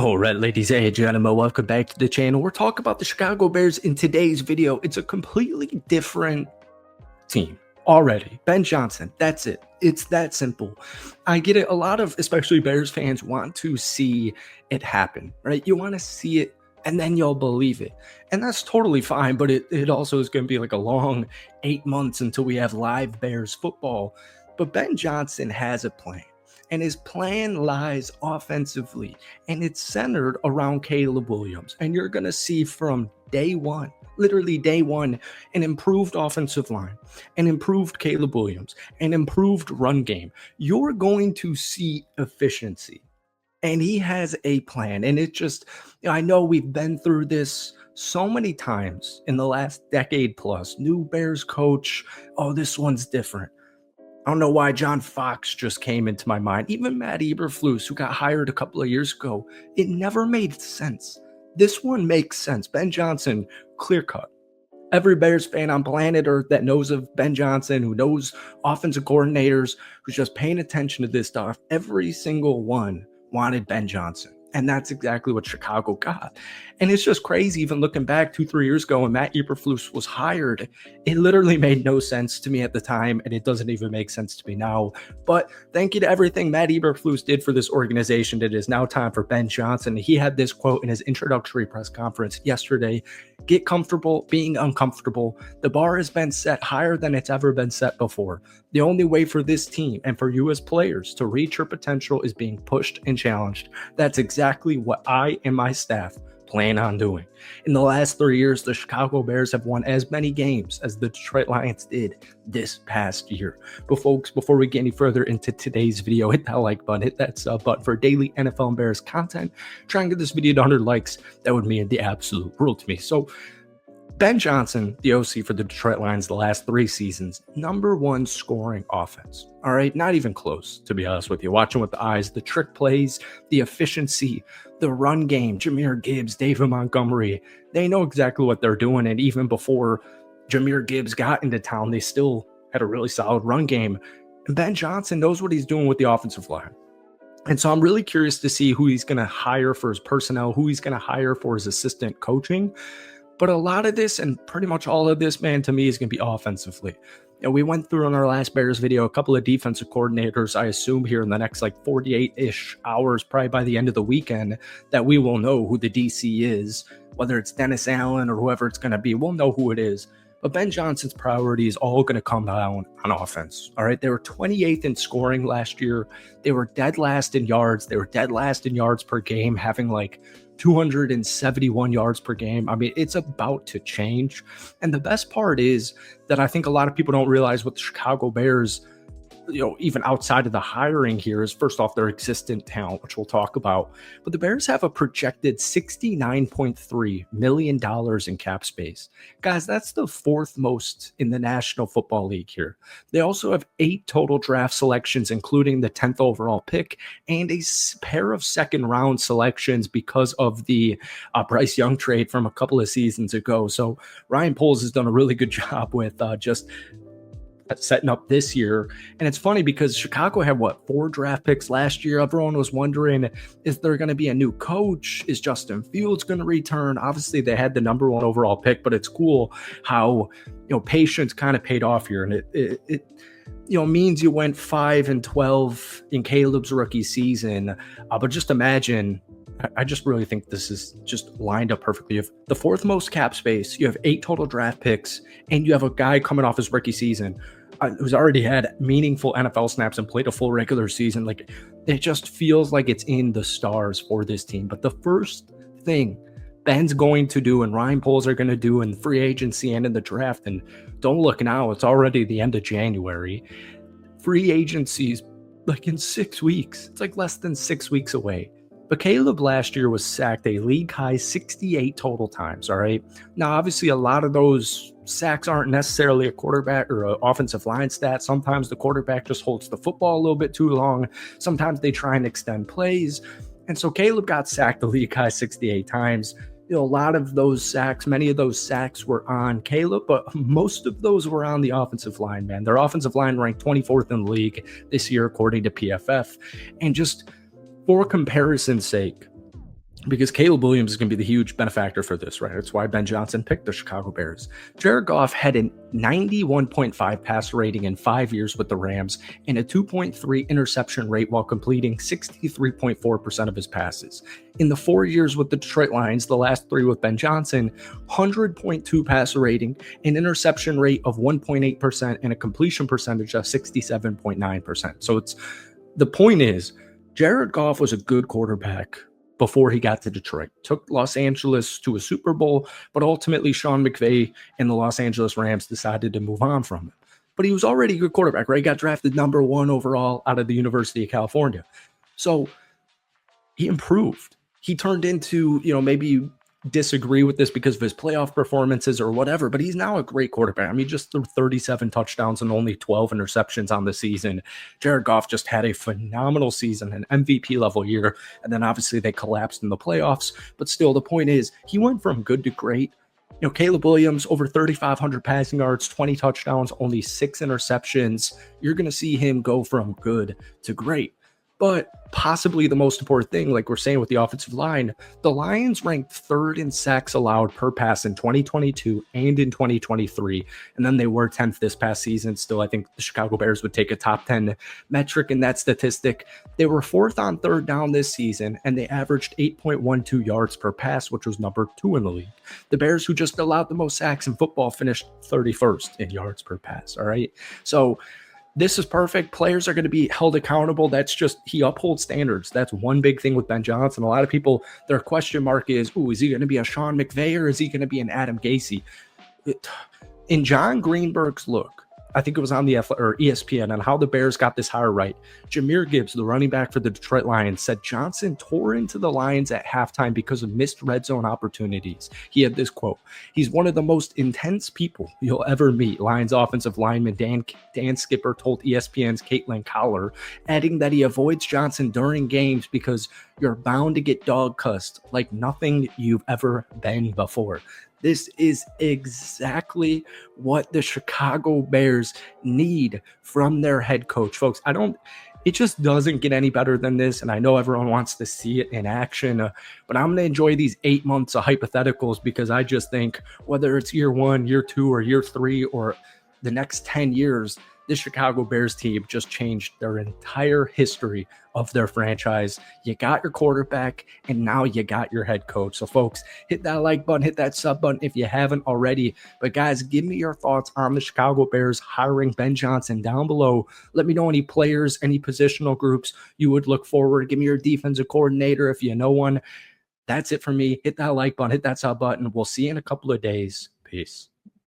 All right, ladies and gentlemen, welcome back to the channel. We're talking about the Chicago Bears in today's video. It's a completely different team already. Ben Johnson, that's it. It's that simple. I get it. A lot of, especially Bears fans, want to see it happen, right? You want to see it and then you'll believe it. And that's totally fine, but it also is going to be like a long 8 months until we have live Bears football. But Ben Johnson has a plan. And his plan lies offensively, and it's centered around Caleb Williams. And you're going to see from day one, literally day one, an improved offensive line, an improved Caleb Williams, an improved run game. You're going to see efficiency. And he has a plan. And it just, I know we've been through this so many times in the last decade plus. New Bears coach, oh, this one's different. I don't know why John Fox just came into my mind. Even Matt Eberflus, who got hired a couple of years ago, it never made sense. This one makes sense. Ben Johnson, clear cut. Every Bears fan on planet Earth that knows of Ben Johnson, who knows offensive coordinators, who's just paying attention to this stuff, every single one wanted Ben Johnson. And that's exactly what Chicago got. And it's just crazy, even looking back 2-3 years ago when Matt Eberflus was hired, it literally made no sense to me at the time, and it doesn't even make sense to me now. But thank you to everything Matt Eberflus did for this organization. It is now time for Ben Johnson. He had this quote in his introductory press conference yesterday: "Get comfortable being uncomfortable. The bar has been set higher than it's ever been set before. The only way for this team and for you as players to reach your potential is being pushed and challenged." That's exactly what I and my staff plan on doing. In the last 3 years, the Chicago Bears have won as many games as the Detroit Lions did this past year. But folks, before we get any further into today's video, hit that like button, hit that sub button for daily NFL and Bears content. Try and get this video to 100 likes. That would mean the absolute world to me. So Ben Johnson, the OC for the Detroit Lions the last 3 seasons, #1 scoring offense. All right, not even close, to be honest with you. Watching with the eyes, the trick plays, the efficiency, the run game, Jahmyr Gibbs, David Montgomery, they know exactly what they're doing. And even before Jahmyr Gibbs got into town, they still had a really solid run game. And Ben Johnson knows what he's doing with the offensive line. And so I'm really curious to see who he's going to hire for his personnel, who he's going to hire for his assistant coaching. But a lot of this, and pretty much all of this, man, to me is going to be offensively. You know, we went through in our last Bears video a couple of defensive coordinators, I assume here in the next like 48-ish hours, probably by the end of the weekend, that we will know who the DC is, whether it's Dennis Allen or whoever it's going to be. We'll know who it is. But Ben Johnson's priority is all going to come down on offense. All right. They were 28th in scoring last year. They were dead last in yards. They were dead last in yards per game, having like 271 yards per game. I mean, it's about to change. And the best part is that I think a lot of people don't realize what the Chicago Bears, you know, even outside of the hiring here, is first off their existent talent, which we'll talk about. But the Bears have a projected $69.3 million in cap space. Guys, that's the 4th most in the National Football League here. They also have 8 total draft selections, including the 10th overall pick and a pair of second-round selections because of the Bryce Young trade from a couple of seasons ago. So Ryan Poles has done a really good job with just setting up this year. And it's funny because Chicago had 4 draft picks last year. Everyone was wondering, is there going to be a new coach? Is Justin Fields going to return? Obviously they had the #1 overall pick, but it's cool how, you know, patience kind of paid off here. And it you know, means you went 5-12 in Caleb's rookie season. But just imagine, I just really think this is just lined up perfectly. You have the 4th most cap space, you have 8 total draft picks, and you have a guy coming off his rookie season who's already had meaningful NFL snaps and played a full regular season. Like, it just feels like it's in the stars for this team. But the first thing Ben's going to do and Ryan Poles are going to do in free agency and in the draft, and don't look now, it's already the end of January. Free agency's like in 6 weeks. It's like less than 6 weeks away. But Caleb last year was sacked a league high 68 total times, all right? Now, obviously, a lot of those sacks aren't necessarily a quarterback or an offensive line stat. Sometimes the quarterback just holds the football a little bit too long. Sometimes they try and extend plays. And so Caleb got sacked the league high 68 times. You know, a lot of those sacks, many of those sacks were on Caleb, but most of those were on the offensive line, man. Their offensive line ranked 24th in the league this year, according to PFF. And just for comparison's sake, because Caleb Williams is going to be the huge benefactor for this, right? That's why Ben Johnson picked the Chicago Bears. Jared Goff had a 91.5 passer rating in 5 years with the Rams and a 2.3 interception rate while completing 63.4% of his passes. In the 4 years with the Detroit Lions, the last 3 with Ben Johnson, 100.2 passer rating, an interception rate of 1.8%, and a completion percentage of 67.9%. So the point is, Jared Goff was a good quarterback before he got to Detroit. Took Los Angeles to a Super Bowl, but ultimately Sean McVay and the Los Angeles Rams decided to move on from him. But he was already a good quarterback, right? He got drafted number 1 overall out of the University of California. So he improved. He turned into, maybe you disagree with this because of his playoff performances or whatever, but he's now a great quarterback. I mean, just threw 37 touchdowns and only 12 interceptions on the season. Jared Goff just had a phenomenal season, an MVP level year, and then obviously they collapsed in the playoffs. But still, the point is, he went from good to great. Caleb Williams, over 3,500 passing yards, 20 touchdowns, only 6 interceptions. You're going to see him go from good to great. But possibly the most important thing, like we're saying with the offensive line, the Lions ranked 3rd in sacks allowed per pass in 2022 and in 2023. And then they were 10th this past season. Still, I think the Chicago Bears would take a top 10 metric in that statistic. They were 4th on 3rd down this season, and they averaged 8.12 yards per pass, which was number 2 in the league. The Bears, who just allowed the most sacks in football, finished 31st in yards per pass. All right. So this is perfect. Players are going to be held accountable. That's just, he upholds standards. That's one big thing with Ben Johnson. A lot of people, their question mark is, is he going to be a Sean McVay or is he going to be an Adam Gase? In John Greenberg's look, I think it was on the ESPN, on how the Bears got this hire right. Jameer Gibbs, the running back for the Detroit Lions, said Johnson tore into the Lions at halftime because of missed red zone opportunities. He had this quote: "He's one of the most intense people you'll ever meet." Lions offensive lineman Dan Skipper told ESPN's Caitlin Collar, adding that he avoids Johnson during games because you're bound to get dog cussed like nothing you've ever been before. This is exactly what the Chicago Bears need from their head coach, folks. It just doesn't get any better than this. And I know everyone wants to see it in action, but I'm going to enjoy these 8 months of hypotheticals because I just think whether it's year 1, year 2, or year 3, or the next 10 years, this Chicago Bears team just changed their entire history of their franchise. You got your quarterback, and now you got your head coach. So, folks, hit that like button, hit that sub button if you haven't already. But, guys, give me your thoughts on the Chicago Bears hiring Ben Johnson down below. Let me know any players, any positional groups you would look forward. Give me your defensive coordinator if you know one. That's it for me. Hit that like button, hit that sub button. We'll see you in a couple of days. Peace.